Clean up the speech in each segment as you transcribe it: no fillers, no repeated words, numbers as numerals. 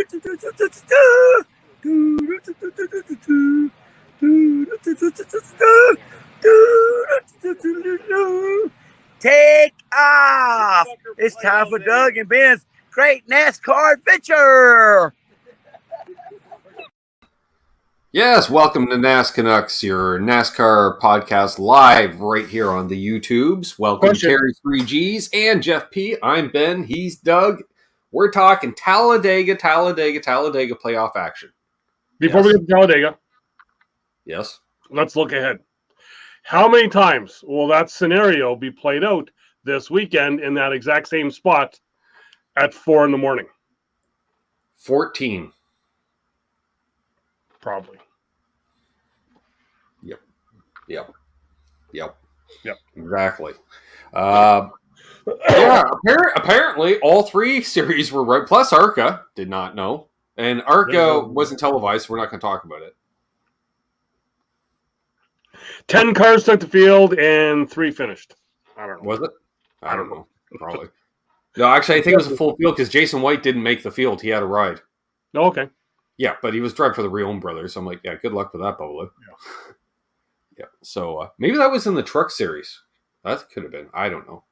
Take off! It's time for Doug and Ben's Great NASCAR Adventure! Yes, welcome to NasCanucks, your NASCAR podcast live right here on the YouTubes. Welcome Terry 3Gs and Jeff P. I'm Ben, he's Doug. We're talking Talladega playoff action. Before we get to Talladega, yes, let's look ahead. How many times will that scenario be played out this weekend in that exact same spot at 4 a.m? 14. Probably. Yep. Exactly. Apparently all three series were right. Plus ARCA did not know. And ARCA wasn't televised, so we're not going to talk about it. 10 cars took the field and 3 finished. I don't know. Was it? I don't know. Probably. No, actually, I think it was a full field because Jason White didn't make the field. He had a ride. Oh, okay. Yeah, but he was driving for the Rion brothers. So I'm like, yeah, good luck with that, Bolo. Yeah. So maybe that was in the truck series. That could have been. I don't know.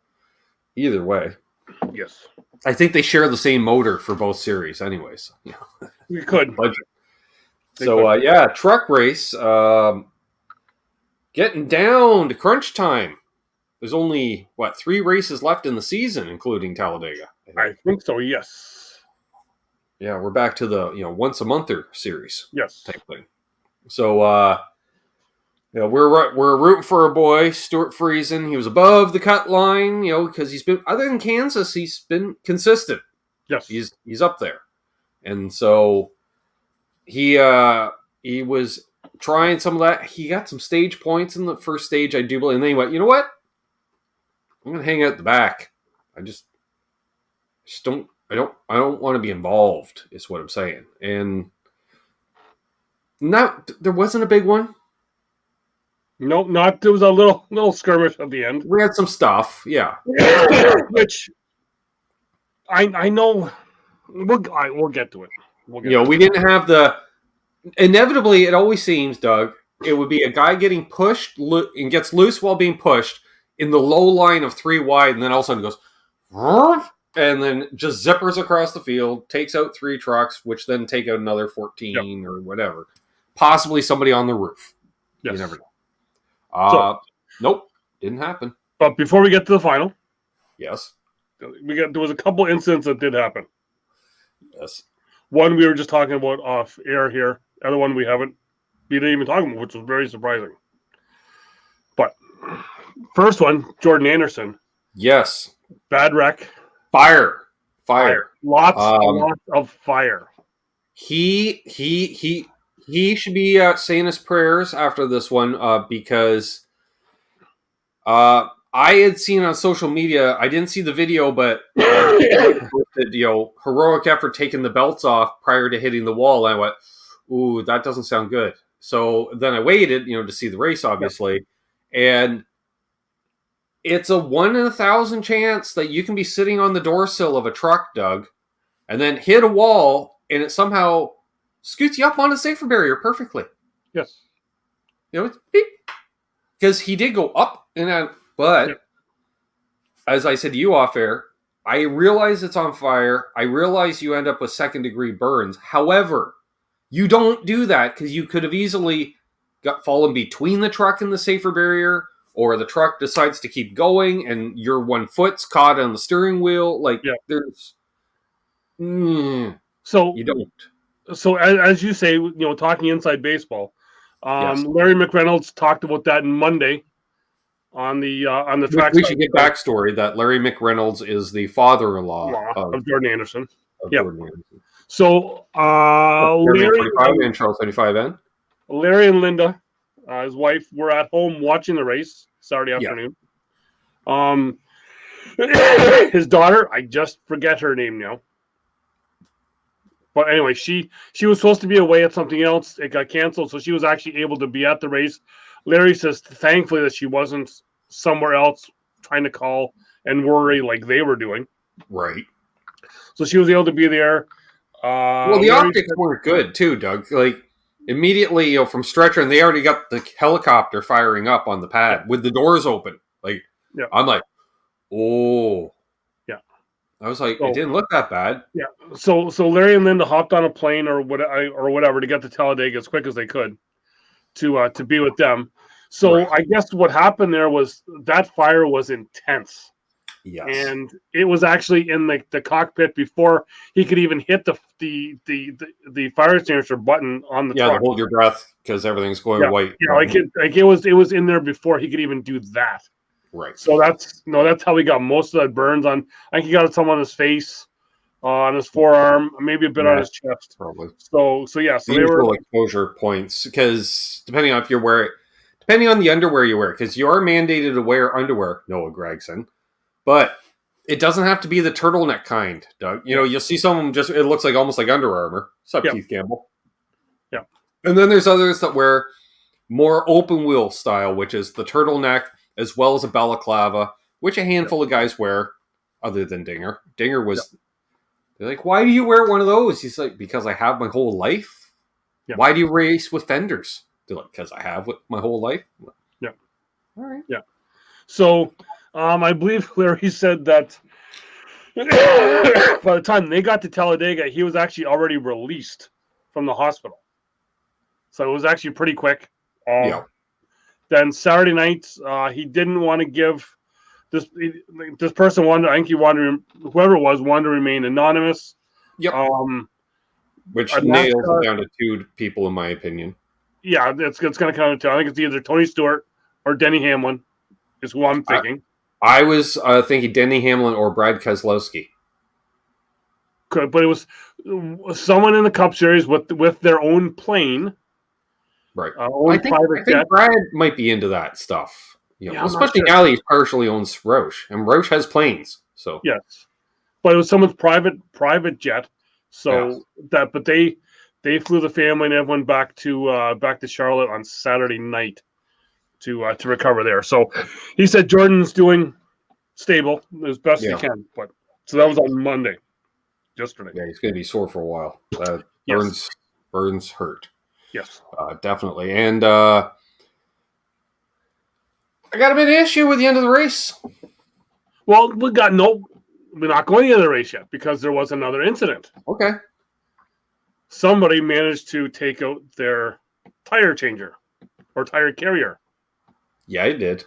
Either way. Yes. I think they share the same motor for both series anyways. Yeah. We could. Budget. So, truck race. Getting down to crunch time. There's only, 3 races left in the season, including Talladega. I think so, yes. Yeah, we're back to the, once-a-monther series. Yes. Type thing. So, we're rooting for our boy, Stuart Friesen. He was above the cut line, because he's been, other than Kansas, he's been consistent. Yes. He's up there. And so, he was trying some of that. He got some stage points in the first stage, I do believe. And then he went, you know what? I'm going to hang out the back. I just don't want to be involved, is what I'm saying. And there wasn't a big one. No, there was a little skirmish at the end. We had some stuff, yeah. Which I know we'll get to it. We didn't have the. Inevitably, it always seems, Doug, it would be a guy getting pushed and gets loose while being pushed in the low line of 3 wide, and then all of a sudden goes, and then just zippers across the field, takes out 3 trucks, which then take out another 14 or whatever. Possibly somebody on the roof. Yes. You never know. Nope, didn't happen. But before we get to the final, yes, there was a couple incidents that did happen. Yes. One we were just talking about off air here. The other one we didn't even talk about, which was very surprising. But first one, Jordan Anderson. Yes. Bad wreck. Fire. Lots of fire. He should be saying his prayers after this one because I had seen on social media. I didn't see the video, but posted, heroic effort taking the belts off prior to hitting the wall. And I went, ooh, that doesn't sound good. So then I waited, to see the race, obviously, and it's a 1 in 1,000 chance that you can be sitting on the door sill of a truck, Doug, and then hit a wall, and it somehow scoots you up on a safer barrier perfectly. Yes. It's beep. Because he did go up and out, but as I said to you off air, I realize it's on fire. I realize you end up with 2nd-degree burns. However, you don't do that because you could have easily fallen between the truck and the safer barrier, or the truck decides to keep going and your 1 foot's caught on the steering wheel. There's... So you don't. So as you say, talking inside baseball, Larry McReynolds talked about that on Monday on the track. We should get backstory that Larry McReynolds is the father-in-law of Jordan Anderson. Jordan Anderson. So Larry and Charles 75N. Larry and Linda, his wife, were at home watching the race Saturday afternoon. His daughter, I just forget her name now. But anyway, she was supposed to be away at something else. It got canceled, so she was actually able to be at the race. Larry says, thankfully, that she wasn't somewhere else trying to call and worry like they were doing. Right. So she was able to be there. Well, the optics weren't good too, Doug. Like immediately, from stretcher, and they already got the helicopter firing up on the pad with the doors open. Like, I'm like, oh, yeah. I was like, it didn't look that bad. Yeah. So Larry and Linda hopped on a plane or whatever to get to Talladega as quick as they could to be with them. So I guess what happened there was that fire was intense. Yes. And it was actually in the cockpit before he could even hit the fire extinguisher button on the truck. Yeah, hold your breath because everything's going white. Yeah, it was in there before he could even do that. Right. So that's how he got most of that burns on. I think he got some on his face, on his forearm, maybe a bit on his chest. Probably. So yeah. So they were exposure points because depending on depending on the underwear you wear, because you are mandated to wear underwear, Noah Gregson, but it doesn't have to be the turtleneck kind, Doug. You'll see some of them it looks like almost like Under Armour. What's up, Keith Campbell? Yeah. And then there's others that wear more open wheel style, which is the turtleneck as well as a balaclava, which a handful of guys wear, other than Dinger. Dinger was, they're like, why do you wear one of those? He's like, because I have my whole life. Yeah. Why do you race with fenders? They're like, because I have my whole life. Yeah. All right. Yeah. So, I believe Larry said that by the time they got to Talladega, he was actually already released from the hospital. So it was actually pretty quick. Then Saturday night, he didn't want to give this person wanted. I think whoever it was wanted to remain anonymous. Yep. Which nails it down to two people, in my opinion. Yeah, it's going to come to. I think it's either Tony Stewart or Denny Hamlin, is who I'm thinking. I was thinking Denny Hamlin or Brad Keselowski. But it was someone in the Cup Series with their own plane. Right. I think Brad might be into that stuff. Especially now he partially owns Roush. And Roush has planes. So yes. But it was someone's private jet. So but they flew the family and everyone back to Charlotte on Saturday night to recover there. So he said Jordan's doing stable as best he can. But so that was on Monday. Yesterday. Yeah, he's going to be sore for a while. Burns hurt. Yes. Definitely. And I got a bit of issue with the end of the race. Well, we're not going into the race yet because there was another incident. Okay. Somebody managed to take out their tire changer or tire carrier. Yeah, it did.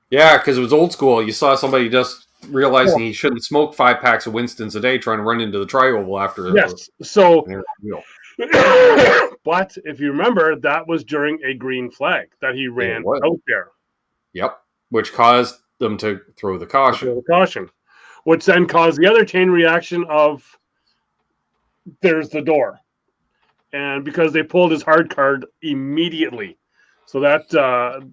Yeah, because it was old school. You saw somebody just realizing he shouldn't smoke 5 packs of Winston's a day trying to run into the tri-oval after. Yes. So, but if you remember, that was during a green flag that he ran out there. Yep. Which caused them to throw the caution. Which then caused the other chain reaction of there's the door. And because they pulled his hard card immediately. So that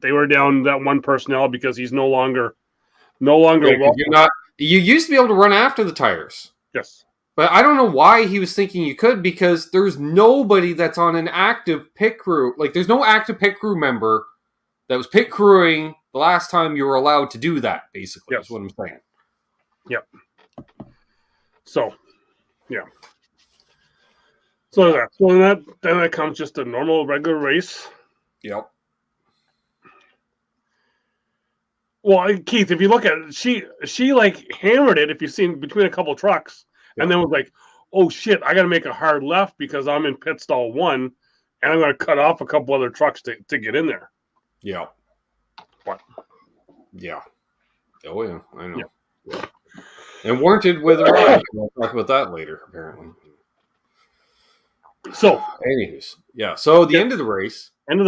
they were down that one personnel because he's no longer. You used to be able to run after the tires. Yes. But I don't know why he was thinking you could, because there's nobody that's on an active pit crew. Like, there's no active pit crew member that was pit crewing the last time you were allowed to do that, basically. That's what I'm saying. Yep. So, yeah. So that comes just a normal, regular race. Yep. Well, Keith, if you look at it, she like hammered it, if you've seen, between a couple trucks, and then was like, oh shit, I got to make a hard left because I'm in pit stall 1, and I'm going to cut off a couple other trucks to get in there. Yeah. What? Yeah. Oh, yeah, I know. Yeah. And warranted with a ride. We'll talk about that later, apparently. So, anyways, yeah. So the end of the race. I don't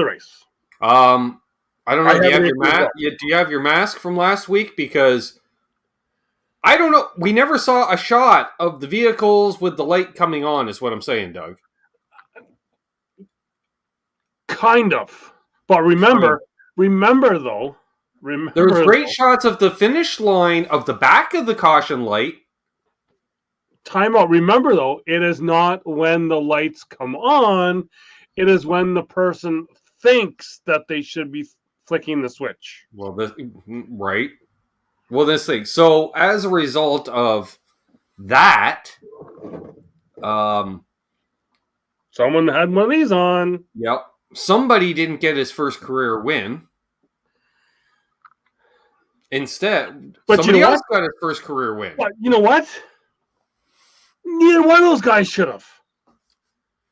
know. Do you have your mask from last week? Because I don't know. We never saw a shot of the vehicles with the light coming on, is what I'm saying, Doug. Kind of. But remember though. There was great shots of the finish line of the back of the caution light. Time out. Remember though, it is not when the lights come on. It is when the person thinks that they should be flicking the switch. Well, right. Well, this thing. So, as a result of that, Someone had one of these on. Yep. Somebody didn't get his first career win. Instead, But somebody you know else what? got his first career win. But you know what? Neither one of those guys should have.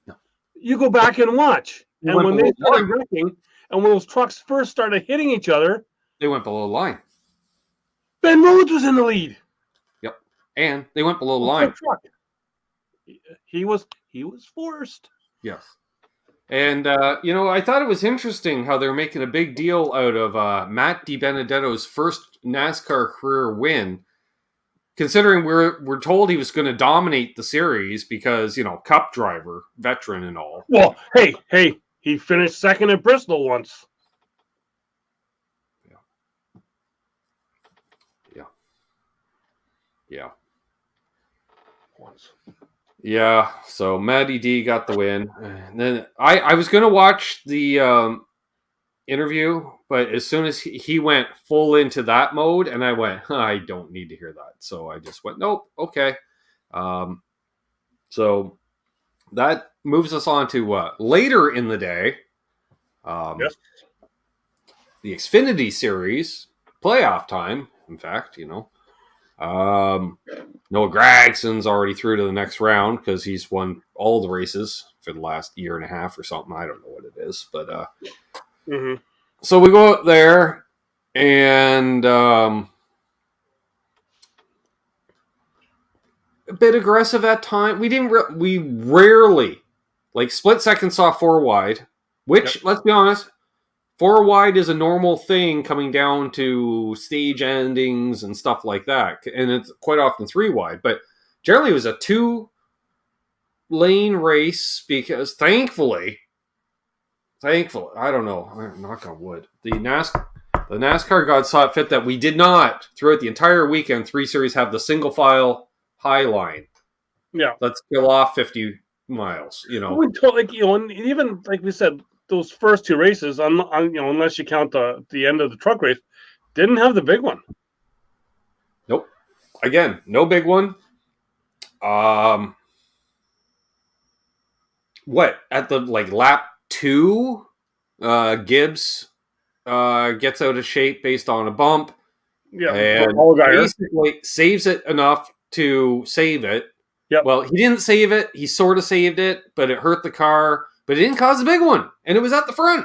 No. You go back and watch. They And went when they below started line. wrecking, and when those trucks first started hitting each other, They went below the line. Ben Rhodes was in the lead. Yep. And they went below the Truck, line. truck. He was forced. Yes. And, I thought it was interesting how they're making a big deal out of Matt DiBenedetto's first NASCAR career win, considering we're told he was going to dominate the series because, Cup driver, veteran and all. Well, hey, he finished second at Bristol once. Yeah. Once. Yeah, so Matty D got the win. And then I was going to watch the interview, but as soon as he went full into that mode, and I went, I don't need to hear that. So I just went, nope, okay. So that moves us on to later in the day. Yes. The Xfinity Series, playoff time, in fact, Noah Gragson's already through to the next round because he's won all the races for the last year and a half or something. I don't know what it is, but so we go out there and a bit aggressive at time. We rarely, like split second saw 4 wide, which let's be honest, 4 wide is a normal thing coming down to stage endings and stuff like that. And it's quite often 3 wide. But generally it was a 2-lane race because thankfully, I don't know, knock on wood, the NASCAR gods saw it fit that we did not, throughout the entire weekend, 3 series have the single file high line. Yeah. Let's kill off 50 miles, and even like we said, those first 2 races, unless you count the end of the truck race, didn't have the big one. Nope. Again, no big one. What at the lap 2, Gibbs gets out of shape based on a bump. Yeah, and basically saves it enough to save it. Yep. Well, he didn't save it. He sort of saved it, but it hurt the car. But it didn't cause a big one, and it was at the front.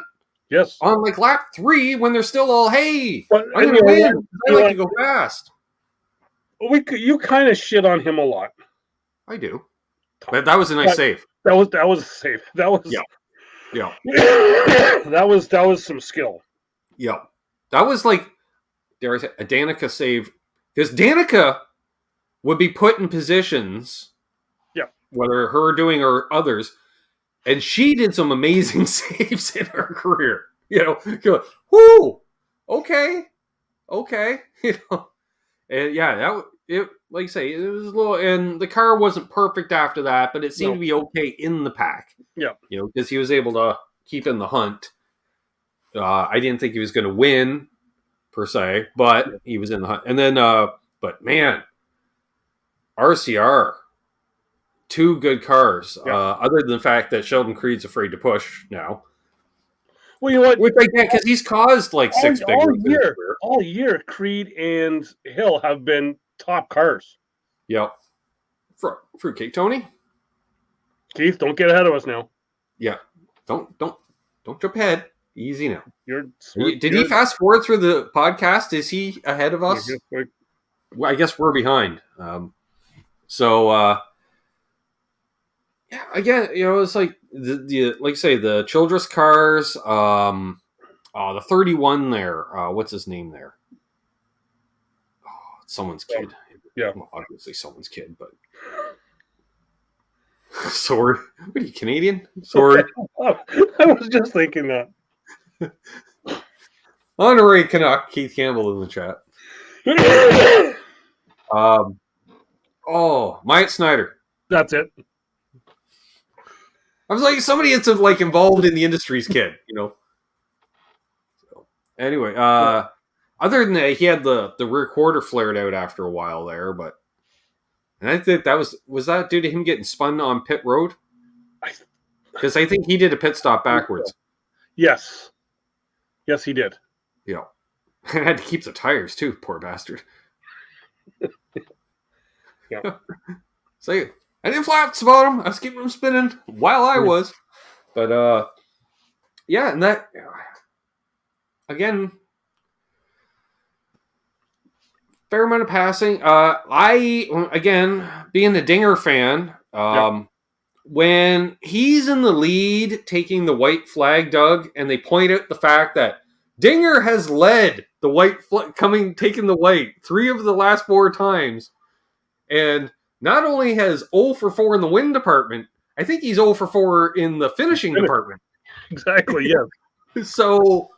Yes. On lap 3, when they're still all, hey, but, I'm going to win. I like to go fast. You kind of shit on him a lot. I do. But that was a nice save. That was a save. That was Yeah. that was some skill. Yeah. That was dare I say, a Danica save. Because Danica would be put in positions, whether her doing or others, and she did some amazing saves in her career. Whoo, okay, and it like you say, it was a little, and the car wasn't perfect after that, but it seemed to be okay in the pack. Yeah, because he was able to keep in the hunt. I didn't think he was going to win per se, but he was in the hunt. And then, but man, RCR. 2 good cars, other than the fact that Sheldon Creed's afraid to push now. Well, you know what? Which I get because he's caused 6 big ones. All year, Creed and Hill have been top cars. Yep. Fruitcake Tony? Keith, don't get ahead of us now. Yeah. Don't jump ahead. Easy now. Did he fast forward through the podcast? Is he ahead of us? Well, I guess we're behind. Yeah, again, it's like the like say the Childress cars, the 31 there. What's his name there? Someone's kid. Yeah, well, obviously someone's kid, but sorry. What are you, Canadian? Sorry. I was just thinking that. Honorary Canuck, Keith Campbell in the chat. Myatt Snyder. That's it. I was like, somebody that's involved in the industry's kid, So, anyway, other than that, he had the rear quarter flared out after a while there, but And I think that was that due to him getting spun on pit road? Because I think he did a pit stop backwards. Yes. Yes, he did. Yeah. And had to keep the tires too, poor bastard. Yeah. So I didn't flaps about him. I was keeping him spinning while I was. But yeah, and that again, fair amount of passing. I again, being a Dinger fan, when he's in the lead taking the white flag, Doug, and they point out the fact that Dinger has led the white taking the white 3 of the last 4 times, and not only has 0 for 4 in the win department, I think he's 0 for 4 in the finishing department. Exactly. Yeah. So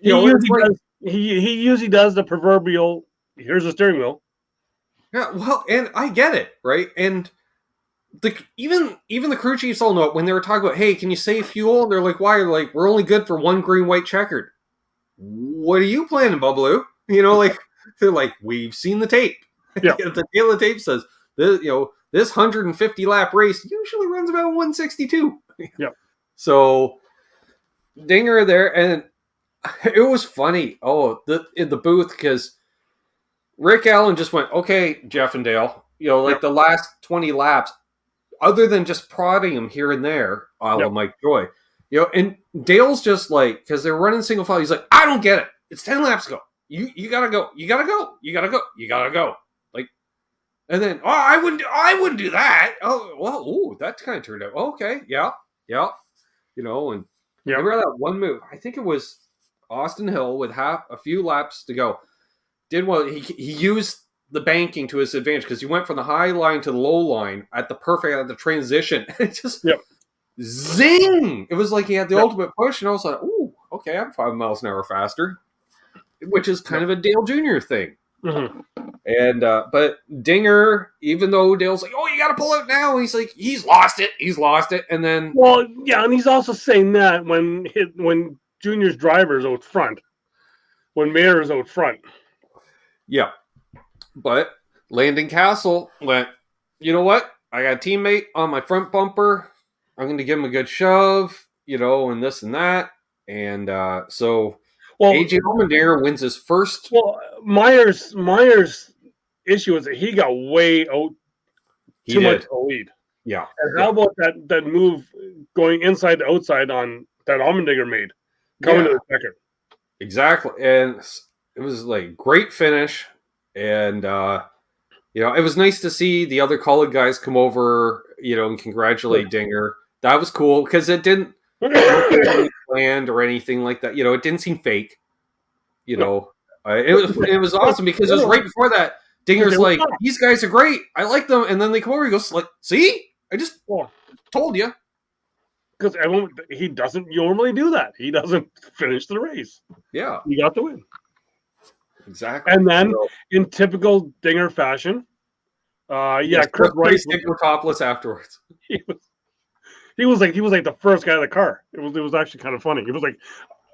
he usually does the proverbial. Here's the steering wheel. Yeah, well, and I get it, right? And even the crew chiefs all know it when they were talking about, hey, can you save fuel? They're like, why? Like, we're only good for 1 green, white checkered. What are you planning, Bubbaloo? You know, like they're like, we've seen the tape. Yeah. The tail of the tape says this, this 150 lap race usually runs about 162. Yeah. So Dinger there, and it was funny. Oh, in the booth, because Rick Allen just went, okay, Jeff and Dale, the last 20 laps, other than just prodding him here and there, a la Mike Joy, and Dale's just like, because they're running single file, he's like, I don't get it. It's 10 laps to go. You gotta go. You gotta go. You gotta go. You gotta go. Like, and then, I wouldn't do that. Oh, well, ooh, that kind of turned out. Okay, yeah. And remember that one move? I think it was Austin Hill with a few laps to go. Did well. He used the banking to his advantage because he went from the high line to the low line at the transition. It just zing. It was like he had the ultimate push, and I was like, "Ooh, okay, I'm 5 miles an hour faster," which is kind of a Dale Jr. thing. Mm-hmm. And but Dinger, even though Dale's like, "Oh, you got to pull out now," he's like, "He's lost it, and then and he's also saying that when Junior's driver's out front, when Mayer's out front. Yeah. But Landon Castle went, you know what? I got a teammate on my front bumper. I'm going to give him a good shove, and this and that. And so AJ Allmendinger wins his first. Well, Meyer's issue is that he got way out too much of a lead. Yeah. And how about that move going inside to outside on that Allmendinger made coming to the checker? Exactly. And it was like great finish. And, it was nice to see the other college guys come over, and congratulate Dinger. That was cool because it didn't planned or anything like that. It didn't seem fake. It was awesome because it was right before that. Dinger's like, these guys are great. I like them. And then they come over and goes like, see? I just told you. Because he doesn't normally do that. He doesn't finish the race. Yeah. He got the win. Exactly. And then, in typical Dinger fashion, Chris Rice were topless afterwards. He was like the first guy in the car. It was actually kind of funny. He was like,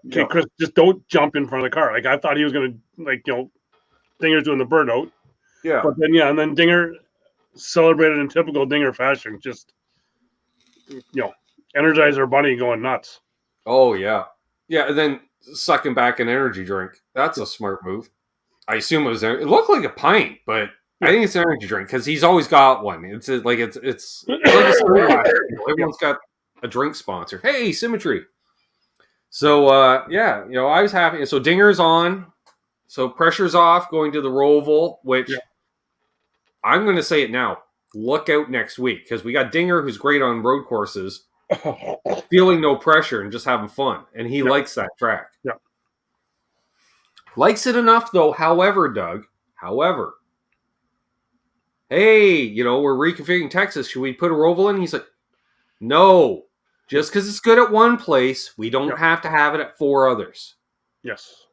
"Okay, Chris, just don't jump in front of the car." Like I thought he was gonna Dinger's doing the burnout. Yeah. But then and then Dinger celebrated in typical Dinger fashion. Just Energizer Bunny going nuts. Oh yeah, yeah, and then sucking back an energy drink. That's a smart move. I assume it looked like a pint, but I think it's an energy drink because he's always got one. It's like a everyone's got a drink sponsor. Hey, symmetry. So I was happy. So Dinger's on. So pressure's off going to the Roval, which I'm going to say it now. Look out next week because we got Dinger, who's great on road courses, feeling no pressure and just having fun, and he likes that track. Yeah. Likes it enough, though, Doug, hey, we're reconfiguring Texas. Should we put a Roval in? He's like, no. Just because it's good at one place, we don't have to have it at 4 others. Yes.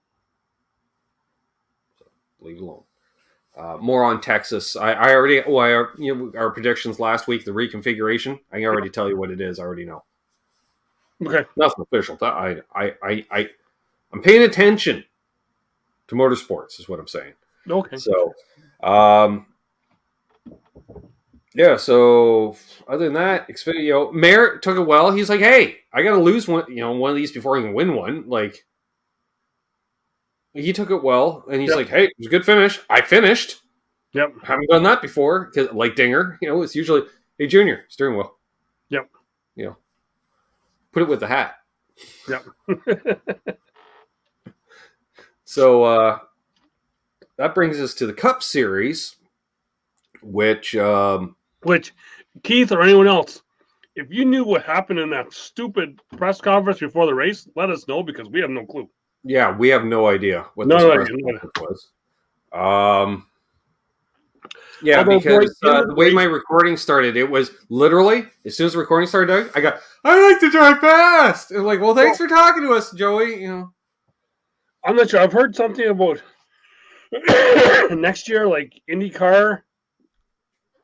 So, leave it alone. More on Texas. I already, our predictions last week, the reconfiguration, I can already tell you what it is. I already know. Okay. Nothing official. I'm paying attention to motorsports is what I'm saying. Okay. So, Yeah, so other than that, Xfinity, Mayer took it well. He's like, "Hey, I got to lose one, one of these before I can win one." Like, he took it well, and he's Yep. like, "Hey, it was a good finish. I finished. Yep. Haven't done that before because, like Dinger, it's usually, hey, Junior, steering wheel. Yep. Put it with the hat." Yep. So that brings us to the Cup Series, which Which, Keith or anyone else, if you knew what happened in that stupid press conference before the race, let us know because we have no clue. yeah, we have no idea what this No press idea. conference was. Yeah, Although, boy, because in the the way race, my recording started, it was literally as soon as the recording started, Doug, I like to drive fast. And like, well, thanks for talking to us, Joey. I'm not sure. I've heard something about next year, like IndyCar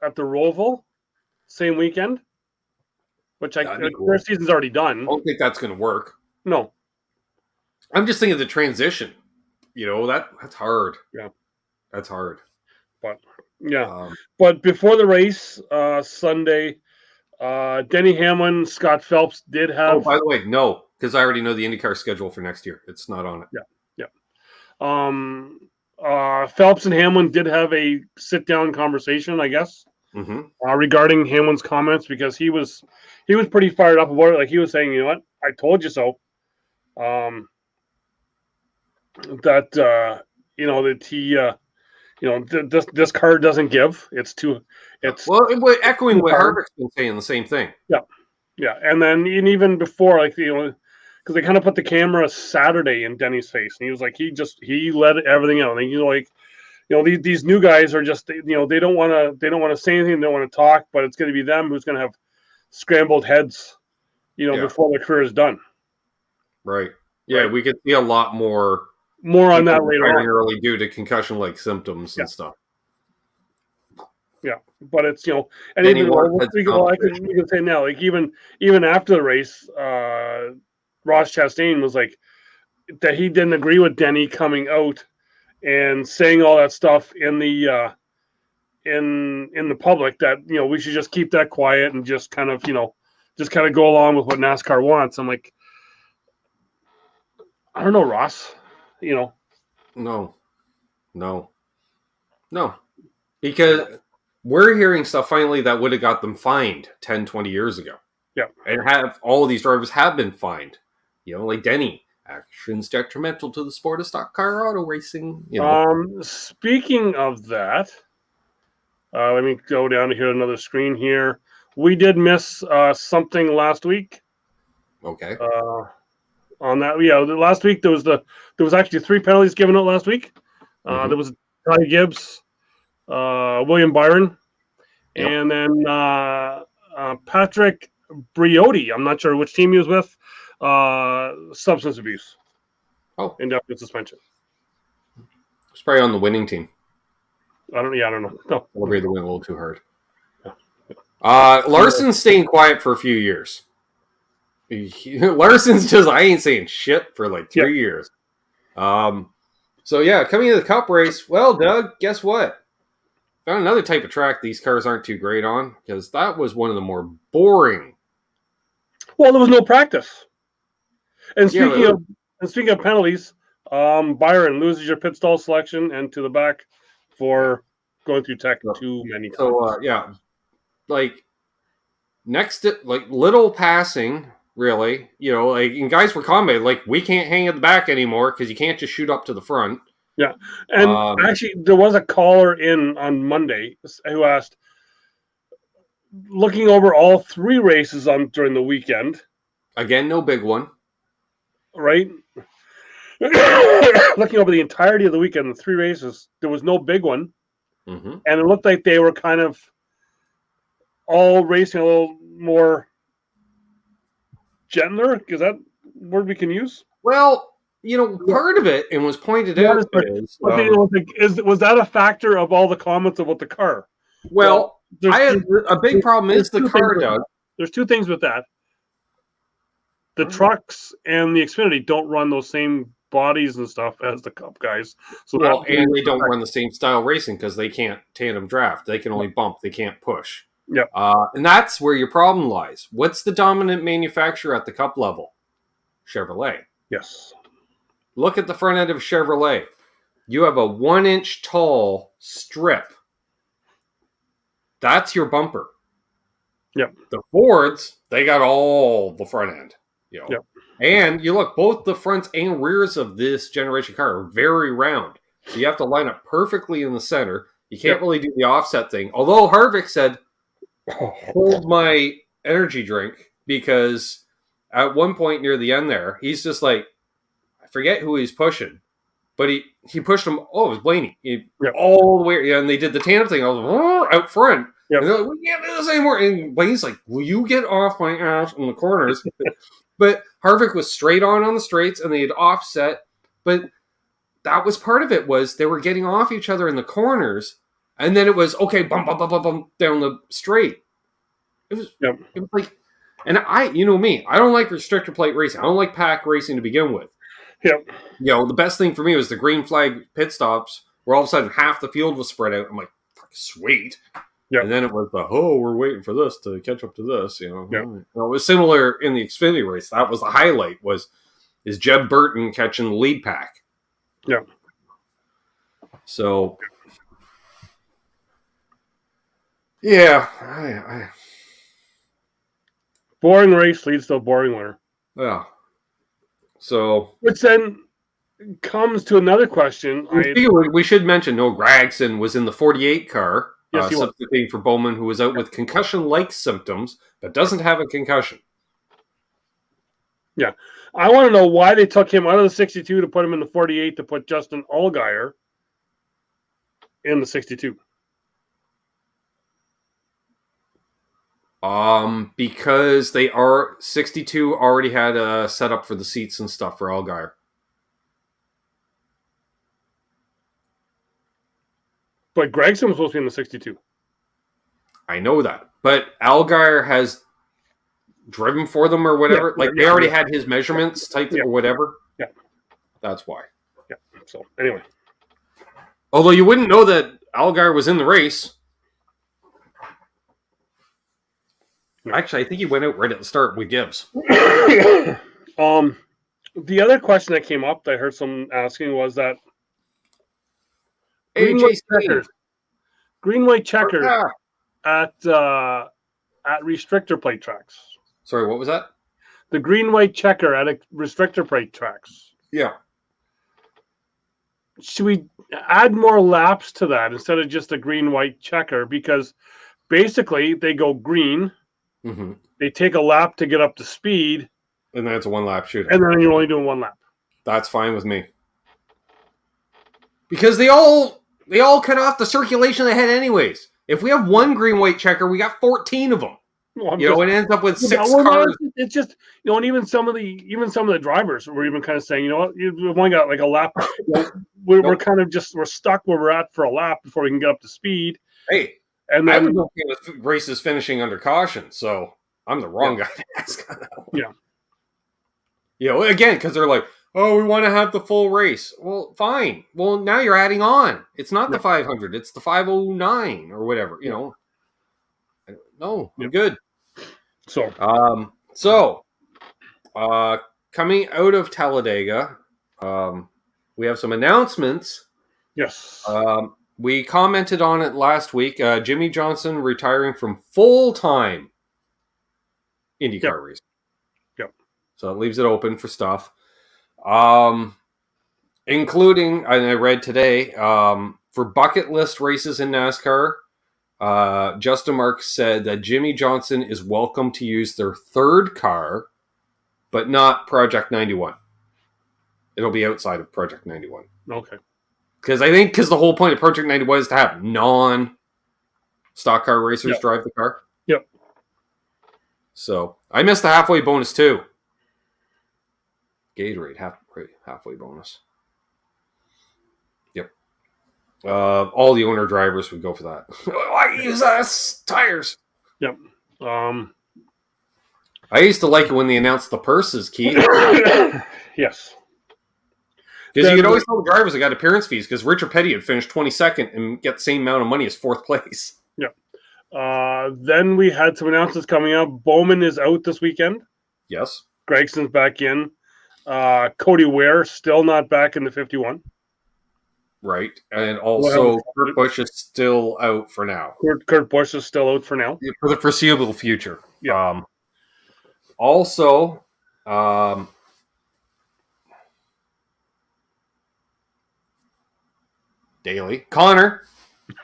at the Roval, same weekend, which That'd be their cool. season's already I done. don't think that's going to work. No. I'm just thinking of the transition. That's hard. Yeah. That's hard. But yeah. Um, But before the race, Sunday, Denny Hamlin, Scott Phelps did have. oh, by the way, no, because I already know the IndyCar schedule for next year. It's not on it. Yeah. Phelps and Hamlin did have a sit-down conversation, I guess, regarding Hamlin's comments because he was pretty fired up about it. Like he was saying, you know what, I told you so. That he, this car doesn't give. It's Echoing what Harvick's been saying, the same thing. Yeah, and even before, like because they kind of put the camera Saturday in Denny's face, and he was like, he let everything out. And these new guys are just they don't want to say anything, they don't want to talk, but it's going to be them who's going to have scrambled heads, before their career is done. Right. Yeah, right? we could see a lot more on that later on. Early due to concussion-like symptoms and stuff. Yeah, but it's and Then even you can say now, like even after the race, Ross Chastain was like that he didn't agree with Denny coming out and saying all that stuff in the in the public, that we should just keep that quiet and just kind of go along with what NASCAR wants. I'm like, I don't know, Ross. No, because we're hearing stuff finally that would have got them fined 10, 20 years ago. Yeah, and all of these drivers have been fined. Like Denny. Actions detrimental to the sport of stock car auto racing. Speaking of that, let me go down to here another screen here. We did miss something last week. Okay. On that, last week there was actually 3 penalties given out last week. There was Ty Gibbs, William Byron, and then Patrick Briotti. I'm not sure which team he was with. Substance abuse. Oh, indefinite suspension. It's probably on the winning team. I don't know. No. Celebrate the win a little too hard. Larson's staying quiet for a few years. Larson's just, I ain't saying shit for like 3 years. So yeah, coming into the Cup race, well, Doug, guess what? Found another type of track these cars aren't too great on, because that was one of the more boring. Well, there was no practice. And speaking of penalties, Byron loses your pit stall selection and to the back for going through tech too many times. So like next to like little passing, really, and guys were commenting like, we can't hang at the back anymore because you can't just shoot up to the front. Yeah, and actually there was a caller in on Monday who asked, looking over all 3 races during the weekend. Again, no big one. Right? Looking over the entirety of the weekend, the 3 races, there was no big one. And it looked like they were kind of all racing a little more gentler. Is that word we can use? Well, part of it, and was pointed out, was that a factor of all the comments about the car? Well, a big problem is the car, Doug. There's 2 things with that. The trucks and the Xfinity don't run those same bodies and stuff as the Cup guys. So and they don't run the same style racing because they can't tandem draft. They can only bump. They can't push. Yep. And that's where your problem lies. What's the dominant manufacturer at the Cup level? Chevrolet. Yes. Look at the front end of Chevrolet. You have a 1 inch tall strip. That's your bumper. Yep. The Fords, they got all the front end. You know. Yep. And you look, both the fronts and rears of this generation car are very round. So you have to line up perfectly in the center. You can't really do the offset thing. Although Harvick said, hold my energy drink, because at one point near the end there, he's just like, I forget who he's pushing, but he pushed him. Oh, it was Blaney. All the way, and they did the tandem thing. I was out front. Yep. And they're like, we can't do this anymore. And Blaney's like, will you get off my ass in the corners? But Harvick was straight on the straights, and they had offset. But that was part of it, was they were getting off each other in the corners, and then it was, okay, bump, bump, bump, bump, bump down the straight. It was like, and you know me, I don't like restrictor plate racing. I don't like pack racing to begin with. Yep. You know, the best thing for me was the green flag pit stops, where all of a sudden half the field was spread out. I'm like, sweet. Yep. And then it was we're waiting for this to catch up to this. You know, Yep. Well, it was similar in the Xfinity race. That was the highlight, is Jeb Burton catching the lead pack. Yeah. So, yeah, boring race leads to a boring winner. Yeah. So, which then comes to another question. We should mention Noah Gragson was in the 48 car, yes, substituting for Bowman, who was out with concussion-like symptoms, but doesn't have a concussion. Yeah. I want to know why they took him out of the 62 to put him in the 48 to put Justin Allgaier in the 62. Because 62 already had a setup for the seats and stuff for Allgaier. But Gregson was supposed to be in the 62. I know that. But Allgaier has driven for them or whatever. They already had his measurements typed or whatever. Yeah. That's why. Yeah. So, anyway. Although you wouldn't know that Allgaier was in the race. Actually, I think he went out right at the start with Gibbs. The other question that came up that I heard someone asking was that green white checkers at restrictor plate tracks. Sorry, what was that? The green white checker at a restrictor plate tracks. Yeah. Should we add more laps to that instead of just a green white checker? Because basically they go green. Mm-hmm. They take a lap to get up to speed. And then it's a 1 lap shootout. And then you're only doing 1 lap. That's fine with me. Because they all cut off the circulation they had anyways. If we have one green white checker, we got 14 of them. Well, it ends up with 6 cars. It's just, and even some of the drivers were even kind of saying, you know what, we've only got like a lap. We're kind of we're stuck where we're at for a lap before we can get up to speed. Hey, and then I was okay with races finishing under caution, so I'm the wrong guy to ask on that one. Yeah. Again, because they're like, oh, we want to have the full race. Well, fine. Well, now you're adding on. It's not the 500. It's the 509 or whatever, you know. No, I'm good. So, coming out of Talladega, we have some announcements. Yes. We commented on it last week. Jimmy Johnson retiring from full-time IndyCar racing. Yep. So it leaves it open for stuff. Including, and I read today, for bucket list races in NASCAR, Justin Marks said that Jimmy Johnson is welcome to use their third car, but not Project 91. It'll be outside of Project 91. Okay. Because the whole point of Project 91 is to have non-stock car racers drive the car. Yep. So, I missed the halfway bonus too. Gatorade halfway bonus. Yep. All the owner drivers would go for that. Why use us tires? Yep. I used to like it when they announced the purses, Keith. Yes. Because you could always tell the drivers they got appearance fees, because Richard Petty had finished 22nd and get the same amount of money as 4th place. Yeah. Then we had some announcements coming up. Bowman is out this weekend. Yes. Gregson's back in. Cody Ware still not back in the 51. Right. And also, Kurt Busch is still out for now. Kurt Busch is still out for now. For the foreseeable future. Yeah. Also, Daly. Connor.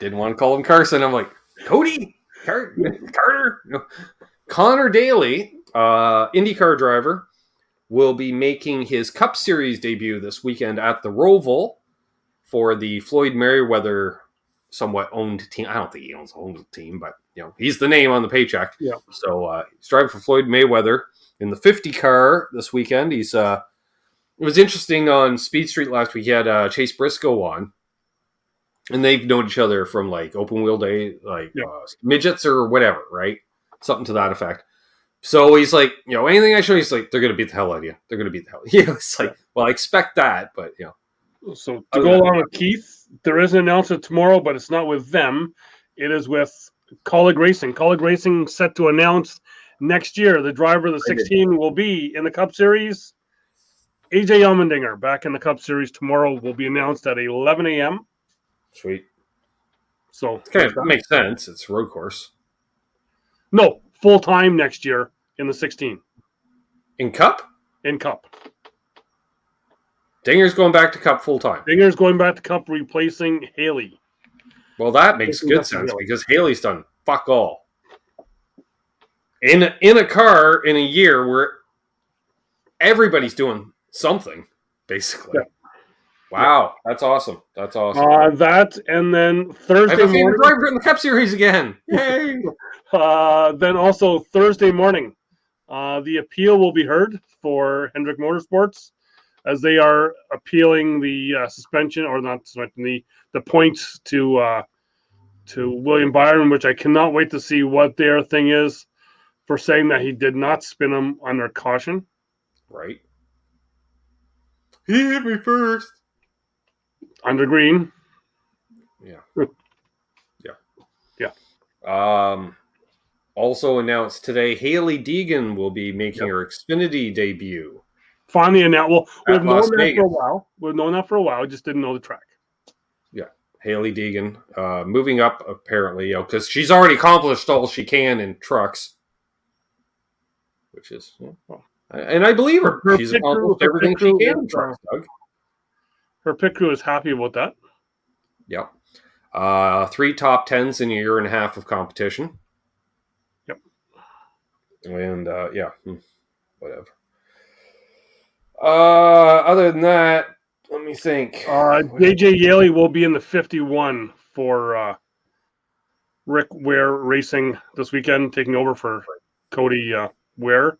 Didn't want to call him Carson. I'm like, Cody? Carter? No. Connor Daly, IndyCar driver, will be making his Cup Series debut this weekend at the Roval for the Floyd Mayweather somewhat owned team. I don't think he owns the team, but he's the name on the paycheck. Yeah. So he's driving for Floyd Mayweather in the 50 car this weekend. He's it was interesting on Speed Street last week. He had Chase Briscoe on, and they've known each other from like open wheel day, like midgets or whatever, right? Something to that effect. So he's like, anything I show you, he's like, they're going to beat the hell out of you. They're going to beat the hell out of you. It's like, well, I expect that, but, So to go along with Keith, there is an announcement tomorrow, but it's not with them. It is with Colleague Racing. Colleague Racing set to announce next year the driver of the 16 will be in the Cup Series. AJ Allmendinger back in the Cup Series tomorrow will be announced at 11 a.m. Sweet. So kind of makes sense. It's road course. No, full time next year in the 16. In Cup? In Cup. Dinger's going back to Cup full time. Dinger's going back to Cup, replacing Haley. Well, that makes good sense because Haley's done fuck all. In a car in a year where everybody's doing something, basically. Yeah. Wow, that's awesome. That's awesome. That, and then Thursday morning. I have a favorite driver in the Cup Series again. Yay! Then also Thursday morning, the appeal will be heard for Hendrick Motorsports as they are appealing the suspension, or not suspension, the points to William Byron, which I cannot wait to see what their thing is for saying that he did not spin him under caution. Right. He hit me first. Under green. Yeah. Also announced today, Hailie Deegan will be making her Xfinity debut. Finally announced. Well, we've known that for a while. We've known that for a while. Just didn't know the track. Yeah. Hailie Deegan moving up, apparently, because she's already accomplished all she can in trucks. Which is... and I believe her. She's accomplished everything she can in trucks, Doug. Her pit crew is happy about that. Yep. 3 top 10s in a year and a half of competition. Yep. And, whatever. Other than that, let me think. JJ Yaley will be in the 51 for Rick Ware Racing this weekend, taking over for Cody Ware.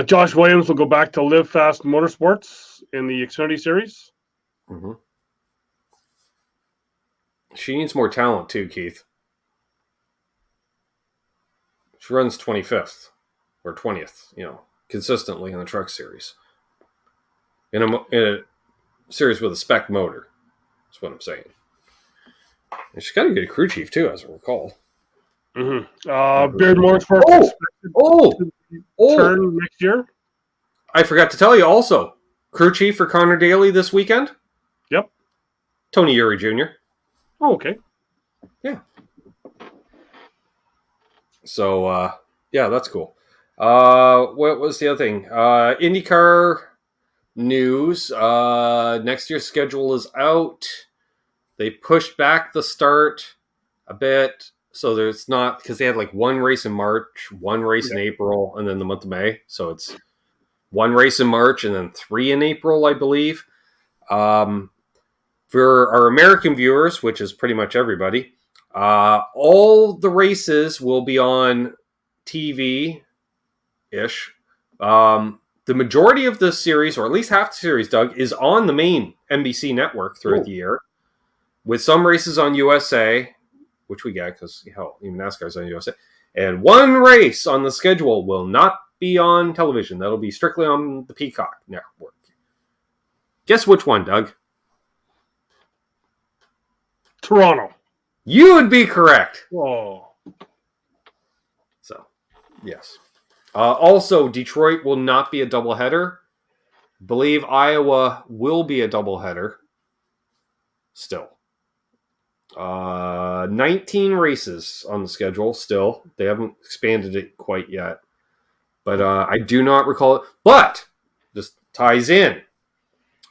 Josh Williams will go back to Live Fast Motorsports in the Xfinity Series. Mm-hmm. She needs more talent too, Keith. She runs 25th or 20th, consistently in the truck series. In a series with a spec motor. That's what I'm saying. And she's got a good crew chief too, as I recall. Mm-hmm. Beard Motorsports turn next year. I forgot to tell you also, crew chief for Connor Daly this weekend. Yep. Tony Uri Jr. Oh, okay. Yeah. So, that's cool. What was the other thing? IndyCar news. Next year's schedule is out. They pushed back the start a bit. So there's not, because they had like one race in March, one race in April, and then the month of May. So it's one race in March and then 3 in April, I believe. For our American viewers, which is pretty much everybody, all the races will be on TV-ish. The majority of the series, or at least half the series, Doug, is on the main NBC network throughout the year, with some races on USA, which we get because even NASCAR's on USA. And one race on the schedule will not be on television. That'll be strictly on the Peacock network. Guess which one, Doug? Toronto. You would be correct. Oh. So, yes. Also, Detroit will not be a doubleheader. Believe Iowa will be a doubleheader. Still. 19 races on the schedule still. They haven't expanded it quite yet. But I do not recall it. But this ties in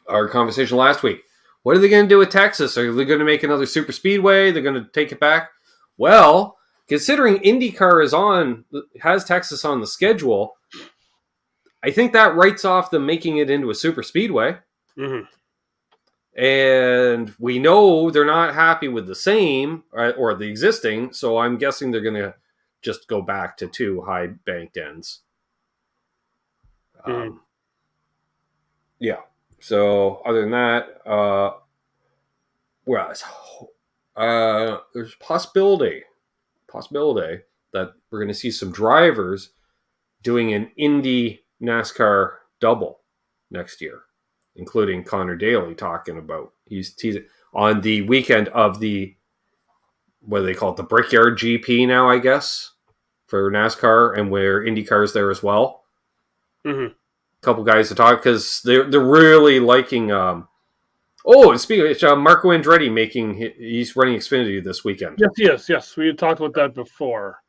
our conversation last week. What are they going to do with Texas? Are they going to make another super speedway? They're going to take it back? Well, considering IndyCar has Texas on the schedule, I think that writes off them making it into a super speedway. Mm-hmm. And we know they're not happy with the same or the existing, so I'm guessing they're going to just go back to 2 high banked ends. Mm-hmm. Yeah. So other than that, there's a possibility that we're going to see some drivers doing an Indy NASCAR double next year, including Connor Daly talking about he's on the weekend of the, what do they call it, the Brickyard GP now, I guess, for NASCAR, and where IndyCar's there as well. Mm-hmm. Couple guys to talk because they're really liking. Speaking of Marco Andretti he's running Xfinity this weekend. Yes. We had talked about that before.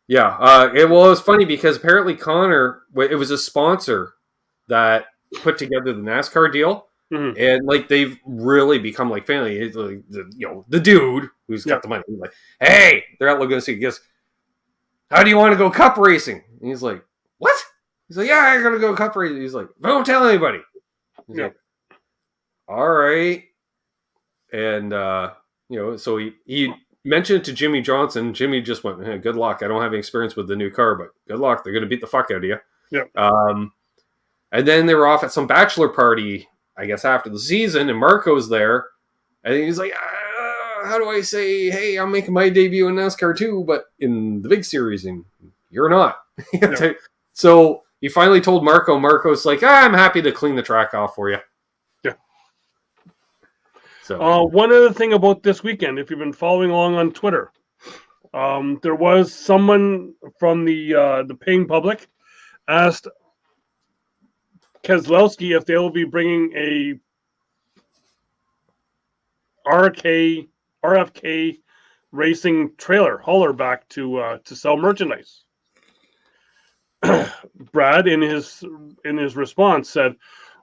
Yeah, it was funny because apparently Connor, it was a sponsor that put together the NASCAR deal, mm-hmm. and like they've really become like family. It's like, the dude who's got the money. He's like, hey, they're out looking to see. He goes, how do you want to go cup racing? And he's like, what? He's like, yeah, I'm gonna go cup racing. He's like, don't tell anybody. He's like, all right. And so he mentioned it to Jimmy Johnson. Jimmy just went, hey, good luck. I don't have any experience with the new car, but good luck. They're gonna beat the fuck out of you. Yep. And then they were off at some bachelor party, I guess, after the season, and Marco's there, and he's like, how do I say, hey, I'm making my debut in NASCAR too, but in the big series, and you're not. Yep. So he finally told Marco. Marco's like, I'm happy to clean the track off for you. Yeah. So one other thing about this weekend, if you've been following along on Twitter, there was someone from the paying public asked Keselowski if they will be bringing a RFK racing trailer hauler back to sell merchandise. Brad, in his response, said,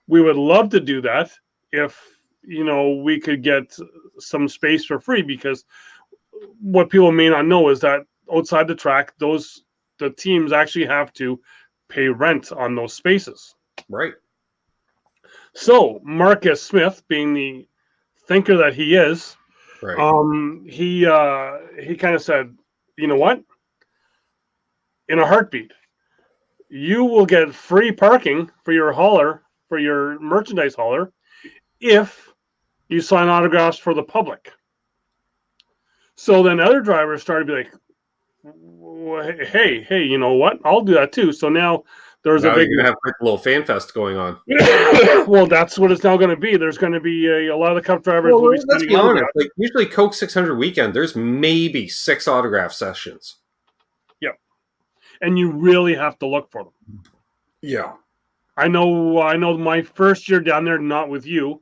"We would love to do that if we could get some space for free, because what people may not know is that outside the track, the teams actually have to pay rent on those spaces." Right. So Marcus Smith, being the thinker that he is, right. He kind of said, you know what? In a heartbeat, you will get free parking for your hauler, for your merchandise hauler, if you sign autographs for the public. So then other drivers started to be like, hey, you know what? I'll do that too. So now there's a big... You're going to have a little fan fest going on. Well, that's what it's now going to be. There's going to be a lot of the Cup drivers. Well, let's be honest. Like, usually Coke 600 weekend, there's maybe 6 autograph sessions. Yep. And you really have to look for them. Yeah. I know my first year down there, not with you.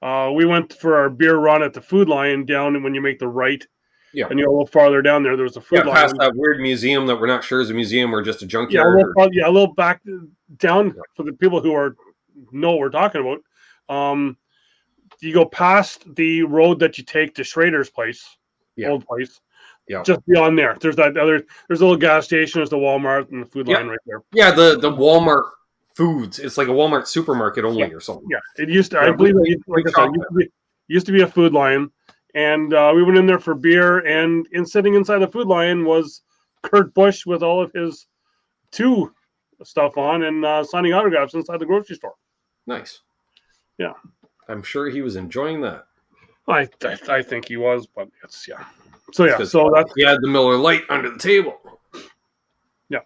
We went for our beer run at the Food Lion down when you make the right. Yeah. And you're a little farther down there. There was a Food Lion. Past that weird museum that we're not sure is a museum or just a junkyard. A little back down for the people who know what we're talking about. You go past the road that you take to Schrader's place, old place. Yeah. Just beyond there, there's a little gas station. There's the Walmart and the Food Lion right there. Yeah, the Walmart Foods. It's like a Walmart supermarket only or something. Yeah, it used to. I believe it used to be a Food Lion. And we went in there for beer, and sitting inside the Food Lion was Kurt Busch with all of his 2 stuff on and signing autographs inside the grocery store. Nice. Yeah. I'm sure he was enjoying that. I think he was, but it's, yeah. So, yeah. So that's... He had the Miller Lite under the table. Yeah.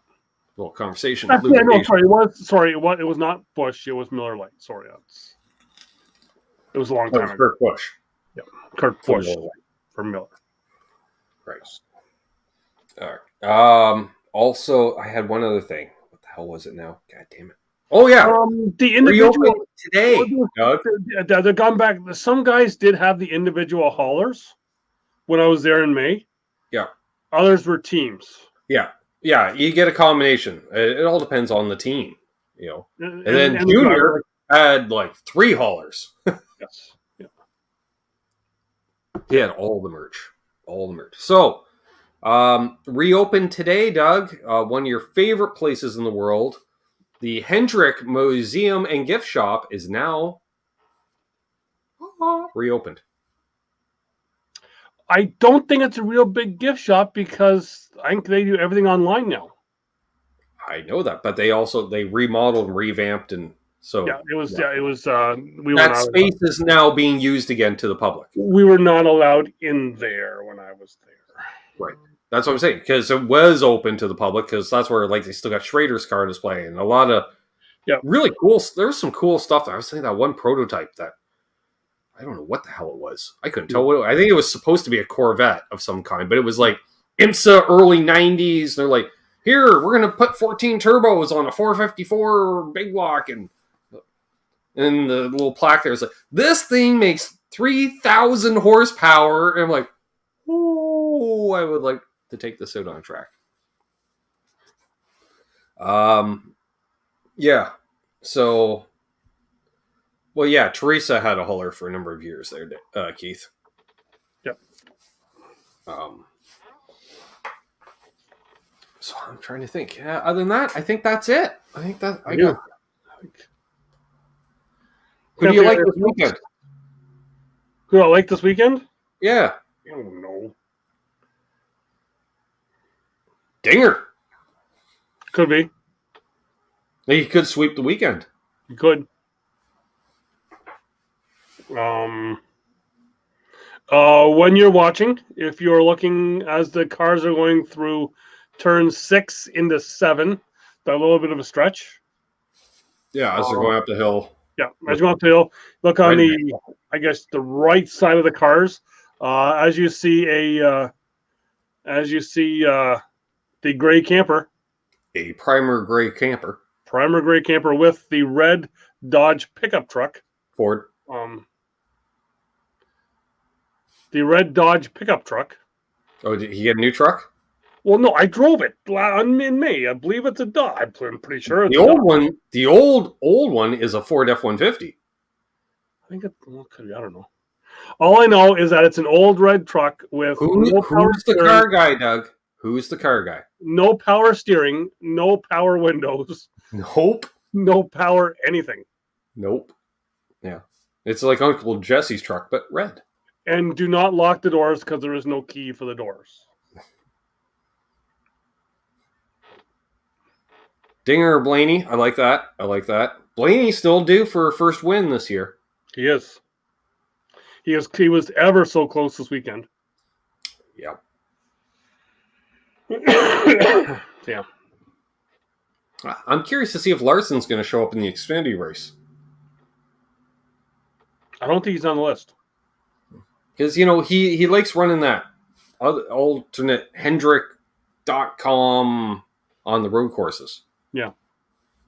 Little conversation. No, sorry. It was not Busch. It was Miller Lite. Sorry. It was a long time ago. Kurt Busch. Yeah, Kurt Busch for Miller. Right. All right. Also, I had one other thing. What the hell was it now? God damn it. Oh, yeah. The individual Reopened today, Doug. they're gone back. Some guys did have the individual haulers when I was there in May. Yeah. Others were teams. Yeah. Yeah. You get a combination. It all depends on the team, you know. And then the Junior driver, had like 3 haulers. yes. Yeah. He had all the merch. All the merch. So, reopened today, Doug. One of your favorite places in the world. The Hendrick Museum and Gift Shop is now reopened. I don't think it's a real big gift shop because I think they do everything online now. I know that, but they remodeled and revamped, and so It was. We were that not space is now being used again to the public. We were not allowed in there when I was there. Right. That's what I'm saying, because it was open to the public, because that's where like they still got Schrader's car display and a lot of really cool. There's some cool stuff. I was saying that one prototype that I don't know what the hell it was. I couldn't tell what I think it was supposed to be a Corvette of some kind, but it was like IMSA early 90s. They're like, here, we're going to put 14 turbos on a 454 big block. And the little plaque there is like, this thing makes 3,000 horsepower. And I'm like, ooh, I would like to take this out on track. Yeah. So, well, yeah, Teresa had a hauler for a number of years there, Keith. Yep. So I'm trying to think. Yeah, other than that, I think that's it. I think that I got. Who do you like this weekend? Who I like this weekend? Yeah. I don't know. Dinger. Could be. He could sweep the weekend. You could. When you're watching, if you're looking as the cars are going through turn 6 into 7, that little bit of a stretch. Yeah, as they're going up the hill. Yeah, as you go up the hill, look on the right side of the cars. As you see the gray camper. A primer gray camper. Primer gray camper with the red Dodge pickup truck. Ford. The red Dodge pickup truck. Oh, did he get a new truck? Well, no, I drove it in May. I believe it's a Dodge. I'm pretty sure it's the old one. The old one is a Ford F-150. I think I don't know. All I know is that it's an old red truck with who's the car guy, Doug? Who's the car guy? No power steering, no power windows. Nope. No power anything. Nope. Yeah. It's like Uncle Jesse's truck, but red. And do not lock the doors because there is no key for the doors. Dinger or Blaney. I like that. Blaney's still due for a first win this year. He is. He was ever so close this weekend. Yeah. Yeah. I'm curious to see if Larson's going to show up in the Xfinity race. I don't think he's on the list. Because, he likes running that alternate Hendrick.com on the road courses. Yeah.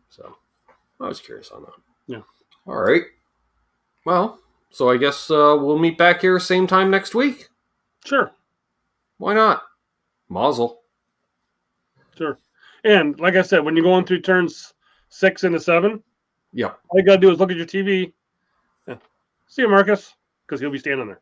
So, I was curious on that. Yeah. All right. Well, so I guess we'll meet back here same time next week. Sure. Why not? Mazel. Sure. And like I said, when you're going through turns 6 into 7, yeah, all you got to do is look at your TV. Yeah. See you, Marcus, because he'll be standing there.